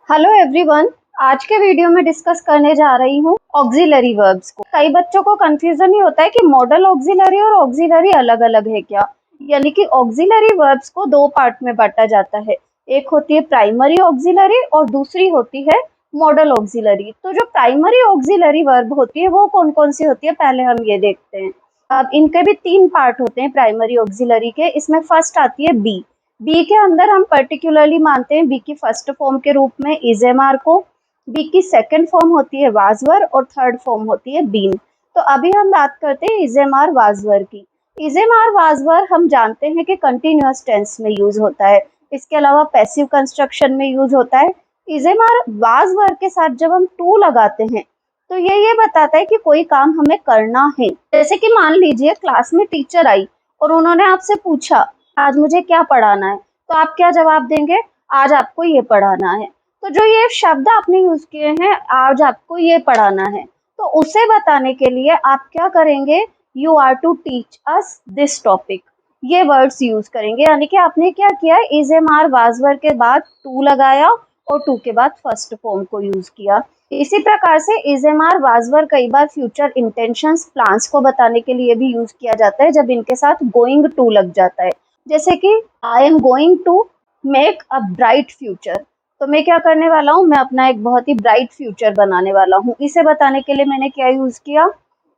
Hello everyone. आज के video में डिस्कस करने जा रही हूँ ऑक्सिलरी वर्ब्स को। कई बच्चों को कंफ्यूजन ही होता है कि मॉडल ऑक्सिलरी और ऑक्सिलरी अलग अलग है क्या। यानी कि ऑक्सिलरी वर्ब्स को दो पार्ट में बांटा जाता है। एक होती है प्राइमरी ऑक्सिलरी और दूसरी होती है मॉडल ऑक्सिलरी। तो जो प्राइमरी ऑक्सिलरी वर्ब होती है वो कौन कौन सी होती है, पहले हम ये देखते हैं। अब इनके भी तीन पार्ट होते हैं प्राइमरी ऑक्सिलरी के। इसमें फर्स्ट आती है बी। बी के अंदर हम पर्टिकुलरली मानते हैं बी की फर्स्ट फॉर्म के रूप में इजेमार को। बी की सेकंड फॉर्म होती है वाजवर और थर्ड फॉर्म होती है बीन। तो अभी हम बात करते हैं इजेमार वाजवर की। इजेमार वाजवर हम जानते हैं कि कंटिन्यूअस टेंस में यूज होता है, इसके अलावा पैसिव कंस्ट्रक्शन में यूज होता है। इजेमार वाजवर के साथ जब हम टू लगाते हैं तो ये बताता है कि कोई काम हमें करना है। जैसे कि मान लीजिए क्लास में टीचर आई और उन्होंने आपसे पूछा आज मुझे क्या पढ़ाना है, तो आप क्या जवाब देंगे? आज आपको ये पढ़ाना है। तो जो ये शब्द आपने यूज किए हैं आज आपको ये पढ़ाना है, तो उसे बताने के लिए आप क्या करेंगे? You are to teach us this topic, ये वर्ड्स यूज करेंगे। यानी कि आपने क्या किया, इज एम आर वाजवर के बाद टू लगाया और टू के बाद फर्स्ट फॉर्म को यूज किया। इसी प्रकार से इज एम आर वाजवर कई बार फ्यूचर इंटेंशंस प्लान्स को बताने के लिए भी यूज किया जाता है जब इनके साथ गोइंग टू लग जाता है। जैसे कि I am going to make a bright future, तो मैं क्या करने वाला हूँ, मैं अपना एक बहुत ही ब्राइट फ्यूचर बनाने वाला हूँ। इसे बताने के लिए मैंने क्या यूज किया,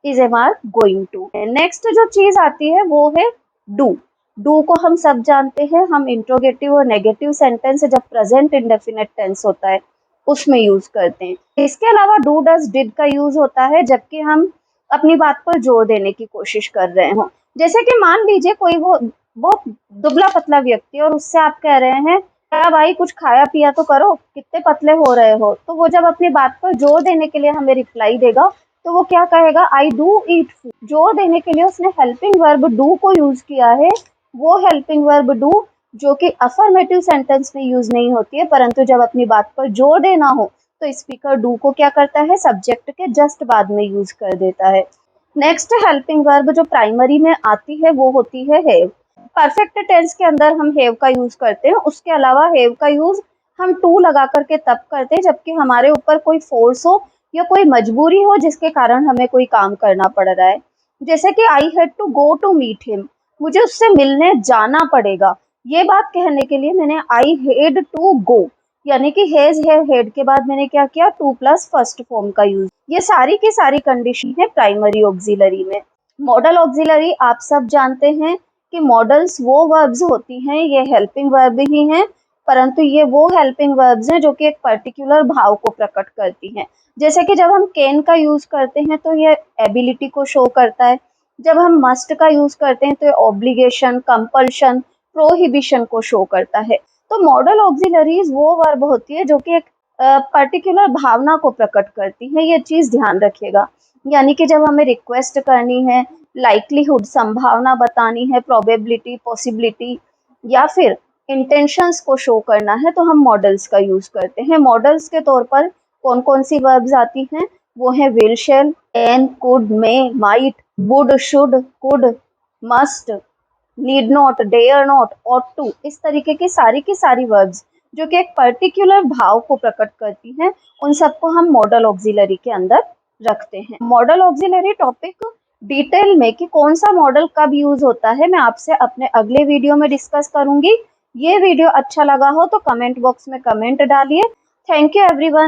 is am are going to. Next जो चीज आती है वो है डू। डू को हम सब जानते हैं, हम इंट्रोगेटिव और नेगेटिव सेंटेंस जब प्रेजेंट इंडेफिनिट टेंस होता है उसमें यूज करते हैं। इसके अलावा डू डज डिड का यूज होता है जबकि हम अपनी बात पर जोर देने की कोशिश कर रहे हो। जैसे कि मान लीजिए कोई वो दुबला पतला व्यक्ति और उससे आप कह रहे हैं क्या भाई कुछ खाया पिया तो करो, कितने पतले हो रहे हो। तो वो जब अपनी बात पर जोर देने के लिए हमें रिप्लाई देगा तो वो क्या कहेगा, आई डू ईट फूड। जोर देने के लिए उसने हेल्पिंग वर्ब डू को यूज किया है। वो हेल्पिंग वर्ब डू जो कि अफर्मेटिव सेंटेंस में यूज नहीं होती है, परंतु जब अपनी बात पर जोर देना हो तो स्पीकर डू को क्या करता है, सब्जेक्ट के जस्ट बाद में यूज कर देता है। नेक्स्ट हेल्पिंग वर्ब जो प्राइमरी में आती है वो होती है हैव। परफेक्ट टेंस के अंदर हम हैव का यूज करते हैं। उसके अलावा हैव का यूज हम टू लगा करके तब करते हैं जबकि हमारे ऊपर कोई फोर्स हो या कोई मजबूरी हो जिसके कारण हमें कोई काम करना पड़ रहा है। जैसे कि I had to go to meet him, मुझे उससे मिलने जाना पड़ेगा। ये बात कहने के लिए मैंने आई हैड टू गो, यानी कि हैज है हेड के बाद मैंने क्या किया, टू प्लस फर्स्ट फॉर्म का यूज। ये सारी की सारी कंडीशन है प्राइमरी ऑक्सिलरी में। मॉडल ऑक्सिलरी आप सब जानते हैं कि मॉडल्स वो वर्ब्स होती हैं, ये हेल्पिंग वर्ब ही हैं, परंतु ये वो हेल्पिंग वर्ब्स हैं जो कि एक पर्टिकुलर भाव को प्रकट करती हैं। जैसे कि जब हम कैन का यूज करते हैं तो ये एबिलिटी को शो करता है। जब हम मस्ट का यूज करते हैं तो ये ऑब्लिगेशन, कंपल्शन, प्रोहिबिशन को शो करता है। तो मॉडल ऑक्सिलरीज वो वर्ब होती है जो कि एक पर्टिकुलर भावना को प्रकट करती है, ये चीज ध्यान रखिएगा। यानी कि जब हमें रिक्वेस्ट करनी है, लाइकलीहुड संभावना बतानी है, प्रोबेबिलिटी, पॉसिबिलिटी या फिर इंटेंशंस को शो करना है तो हम मॉडल्स का यूज करते हैं। मॉडल्स के तौर पर कौन कौन सी वर्ब्स आती हैं, वो है will, shall, can, could, may, might, would, should, could, must, need not, dare not, ought to. इस तरीके की सारी वर्ब्स जो कि एक पर्टिकुलर भाव को प्रकट करती हैं, उन सबको हम मॉडल ऑक्सिलरी के अंदर रखते हैं। मॉडल ऑक्सिलरी टॉपिक डिटेल में कि कौन सा मॉडल कब यूज होता है मैं आपसे अपने अगले वीडियो में डिस्कस करूंगी। ये वीडियो अच्छा लगा हो तो कमेंट बॉक्स में कमेंट डालिए। Thank you everyone.